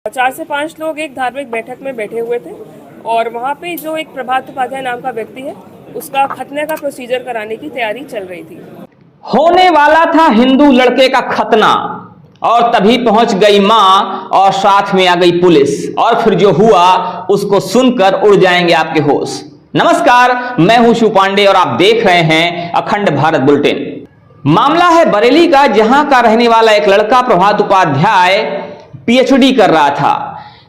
4 से 5 लोग एक धार्मिक बैठक में बैठे हुए थे और वहाँ पे जो एक प्रभात उपाध्याय नाम का व्यक्ति है उसका खतने का प्रोसीजर कराने की तैयारी चल रही थी। होने वाला था हिंदू लड़के का खतना और तभी पहुंच गई मां और साथ में आ गई पुलिस और फिर जो हुआ उसको सुनकर उड़ जाएंगे आपके होश। नमस्कार, मैं हूं शिव पांडे और आप देख रहे हैं अखंड भारत बुलेटिन। मामला है बरेली का, जहां का रहने वाला एक लड़का प्रभात उपाध्याय पीएचडी कर रहा था।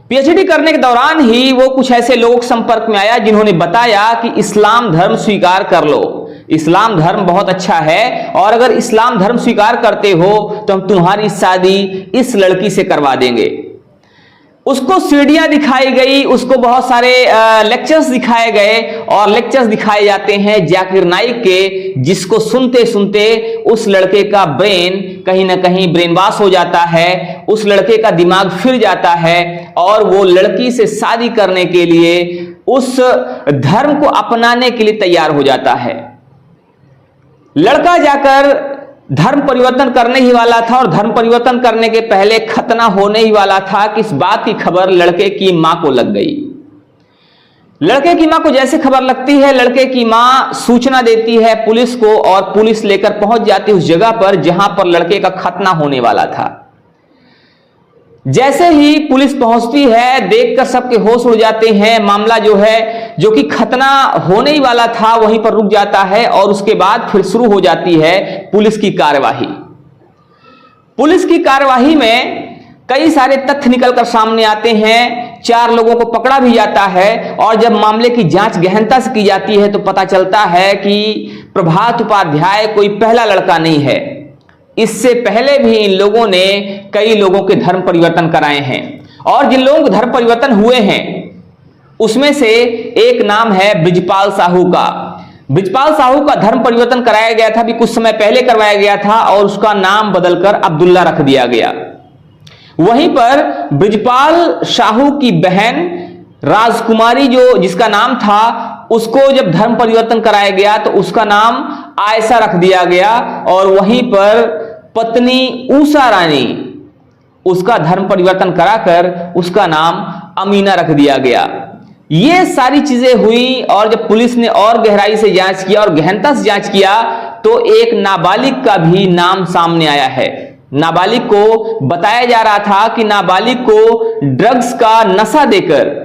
पीएचडी करने के दौरान ही वो कुछ ऐसे लोग संपर्क में आया जिन्होंने बताया कि इस्लाम धर्म स्वीकार कर लो, इस्लाम धर्म बहुत अच्छा है और अगर इस्लाम धर्म स्वीकार करते हो तो हम तुम्हारी शादी इस लड़की से करवा देंगे। उसको सीढ़ियां दिखाई गई, उसको बहुत सारे लेक्चर्स दिखाए गए और लेक्चर्स दिखाए जाते हैं जाकिर नाइक के, जिसको सुनते सुनते उस लड़के का ब्रेन कहीं ना कहीं ब्रेन वॉश हो जाता है, उस लड़के का दिमाग फिर जाता है और वो लड़की से शादी करने के लिए उस धर्म को अपनाने के लिए तैयार हो जाता है। लड़का जाकर धर्म परिवर्तन करने ही वाला था और धर्म परिवर्तन करने के पहले खतना होने ही वाला था कि इस बात की खबर लड़के की मां को लग गई। लड़के की मां को जैसे खबर लगती है, लड़के की मां सूचना देती है पुलिस को और पुलिस लेकर पहुंच जाती है उस जगह पर जहां पर लड़के का खतना होने वाला था। जैसे ही पुलिस पहुंचती है, देखकर सबके होश उड़ जाते हैं। मामला जो कि खतना होने ही वाला था वहीं पर रुक जाता है और उसके बाद फिर शुरू हो जाती है पुलिस की कार्यवाही। पुलिस की कार्यवाही में कई सारे तथ्य निकलकर सामने आते हैं, 4 लोगों को पकड़ा भी जाता है और जब मामले की जांच गहनता से की जाती है तो पता चलता है कि प्रभात उपाध्याय कोई पहला लड़का नहीं है। इससे पहले भी इन लोगों ने कई लोगों के धर्म परिवर्तन कराए हैं और जिन लोगों के धर्म परिवर्तन हुए हैं उसमें से एक नाम है बृजपाल साहू का। बृजपाल साहू का धर्म परिवर्तन कराया गया था, भी कुछ समय पहले करवाया गया था और उसका नाम बदलकर अब्दुल्ला रख दिया गया। वहीं पर बृजपाल साहू की बहन राजकुमारी जिसका नाम था, उसको जब धर्म परिवर्तन कराया गया तो उसका नाम आयशा रख दिया गया और वहीं पर पत्नी उषा रानी, उसका धर्म परिवर्तन कराकर उसका नाम अमीना रख दिया गया। ये सारी चीजें हुई और जब पुलिस ने और गहराई से जांच किया और गहनता से जांच किया तो एक नाबालिग का भी नाम सामने आया है। नाबालिग को बताया जा रहा था कि नाबालिग को ड्रग्स का नशा देकर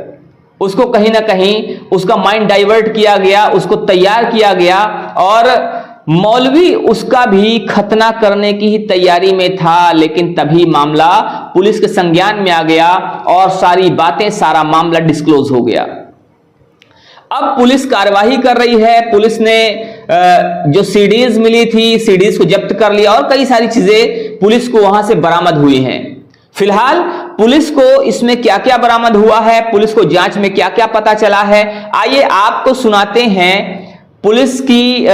उसको कहीं ना कहीं उसका माइंड डाइवर्ट किया गया, उसको तैयार किया गया और मौलवी उसका भी खतना करने की ही तैयारी में था। लेकिन तभी मामला पुलिस के संज्ञान में आ गया और सारी बातें, सारा मामला डिस्क्लोज हो गया। अब पुलिस कार्यवाही कर रही है। पुलिस ने जो सीडीज मिली थी, सीडीज को जब्त कर लिया और कई सारी चीजें पुलिस को वहां से बरामद हुई हैं। फिलहाल पुलिस को इसमें क्या क्या बरामद हुआ है, पुलिस को जांच में क्या क्या पता चला है, आइए आपको सुनाते हैं पुलिस की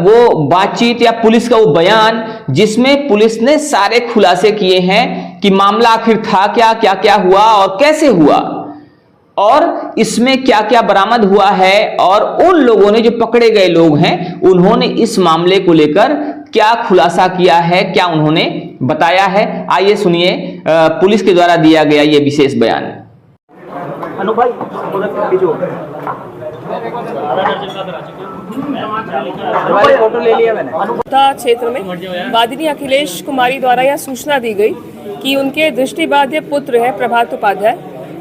वो बातचीत या पुलिस का वो बयान जिसमें पुलिस ने सारे खुलासे किए हैं कि मामला आखिर था क्या, क्या क्या हुआ और कैसे हुआ और इसमें क्या क्या बरामद हुआ है और उन लोगों ने, जो पकड़े गए लोग हैं, उन्होंने इस मामले को लेकर क्या खुलासा किया है, क्या उन्होंने बताया है। आइए सुनिए पुलिस के द्वारा दिया गया ये विशेष बयान। फोटो ले लिया मैंने। क्षेत्र में वादिनी अखिलेश कुमारी द्वारा यह सूचना दी गई कि उनके दृष्टिबाध्य पुत्र है प्रभात उपाध्याय,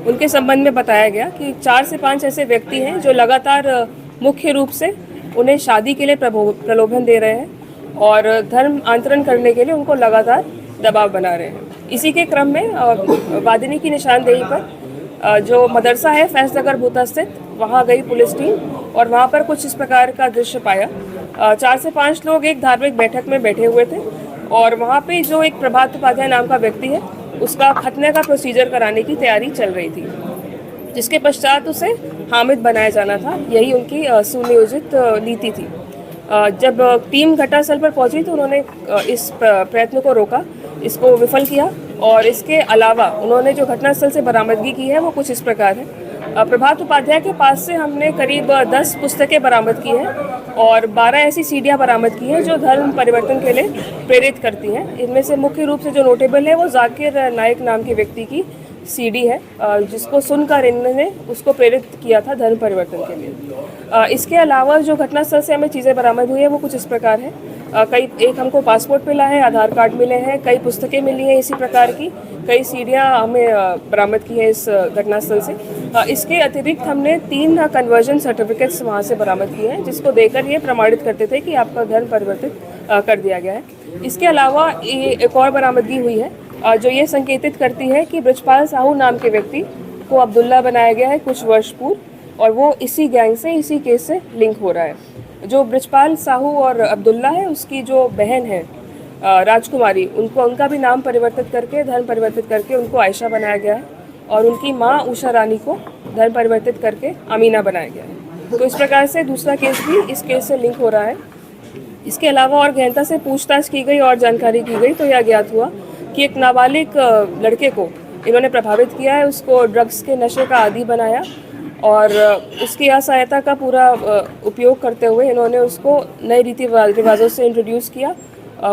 उनके संबंध में बताया गया कि 4 से 5 ऐसे व्यक्ति हैं जो लगातार मुख्य रूप से उन्हें शादी के लिए प्रलोभन दे रहे हैं और धर्म आंतरण करने के लिए उनको लगातार दबाव बना रहे हैं। इसी के क्रम में वादिनी की निशानदेही पर जो मदरसा है फैजनगर भूता स्थित, वहाँ गई पुलिस टीम और वहाँ पर कुछ इस प्रकार का दृश्य पाया। 4 से 5 लोग एक धार्मिक बैठक में बैठे हुए थे और वहाँ पे जो एक प्रभात उपाध्याय नाम का व्यक्ति है उसका खतने का प्रोसीजर कराने की तैयारी चल रही थी, जिसके पश्चात उसे हामिद बनाया जाना था। यही उनकी सुनियोजित नीति थी। जब टीम घटनास्थल पर पहुंची तो उन्होंने इस प्रयत्न को रोका, इसको विफल किया और इसके अलावा उन्होंने जो घटनास्थल से बरामदगी की है वो कुछ इस प्रकार है। प्रभात उपाध्याय के पास से हमने करीब 10 पुस्तकें बरामद की हैं और 12 ऐसी सीडियाँ बरामद की हैं जो धर्म परिवर्तन के लिए प्रेरित करती हैं। इनमें से मुख्य रूप से जो नोटेबल है वो जाकिर नाइक नाम के व्यक्ति की सीडी है जिसको सुनकर इन्होंने उसको प्रेरित किया था धर्म परिवर्तन के लिए। इसके अलावा जो घटनास्थल से हमें चीज़ें बरामद हुई है वो कुछ इस प्रकार है। एक हमको पासपोर्ट मिला है, आधार कार्ड मिले हैं, कई पुस्तकें मिली हैं इसी प्रकार की, कई सीडियाँ हमें बरामद की है इस घटनास्थल से। इसके अतिरिक्त हमने 3 कन्वर्जन सर्टिफिकेट्स वहाँ से बरामद किए हैं जिसको देकर ये प्रमाणित करते थे कि आपका धर्म परिवर्तित कर दिया गया है। इसके अलावा एक और बरामदगी हुई है जो ये संकेतित करती है कि बृजपाल साहू नाम के व्यक्ति को अब्दुल्ला बनाया गया है कुछ वर्ष पूर्व, और वो इसी गैंग से, इसी केस से लिंक हो रहा है। जो बृजपाल साहू और अब्दुल्ला है उसकी जो बहन है राजकुमारी, उनका भी नाम परिवर्तित करके, धर्म परिवर्तित करके उनको आयशा बनाया गया है, और उनकी माँ उषा रानी को धर्म परिवर्तित करके अमीना बनाया गया है। तो इस प्रकार से दूसरा केस भी इस केस से लिंक हो रहा है। इसके अलावा और गहनता से पूछताछ की गई और जानकारी की गई तो यह ज्ञात हुआ कि एक नाबालिग लड़के को इन्होंने प्रभावित किया है, उसको ड्रग्स के नशे का आदी बनाया और उसकी असहायता का पूरा उपयोग करते हुए इन्होंने उसको नए रीति रिवाजों से इंट्रोड्यूस किया,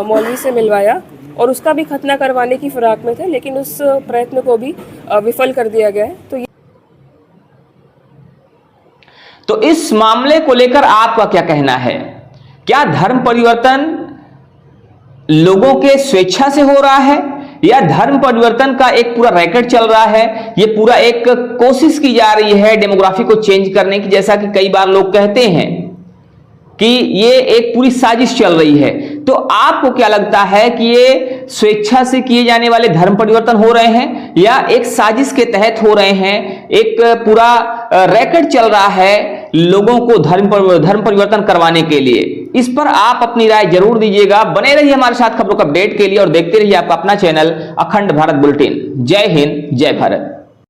मौलवी से मिलवाया और उसका भी खतना करवाने की फिराक में थे, लेकिन उस प्रयत्न को भी विफल कर दिया गया है। तो इस मामले को लेकर आपका क्या कहना है? क्या धर्म परिवर्तन लोगों के स्वेच्छा से हो रहा है या धर्म परिवर्तन का एक पूरा रैकेट चल रहा है? ये पूरा एक कोशिश की जा रही है डेमोग्राफी को चेंज करने की, जैसा कि कई बार लोग कहते हैं कि ये एक पूरी साजिश चल रही है। तो आपको क्या लगता है कि ये स्वेच्छा से किए जाने वाले धर्म परिवर्तन हो रहे हैं या एक साजिश के तहत हो रहे हैं? एक पूरा रैकेट चल रहा है लोगों को धर्म परिवर्तन करवाने के लिए। इस पर आप अपनी राय जरूर दीजिएगा। बने रहिए हमारे साथ खबरों का अपडेट के लिए और देखते रहिए आपका अपना चैनल अखंड भारत बुलेटिन। जय हिंद, जय भारत।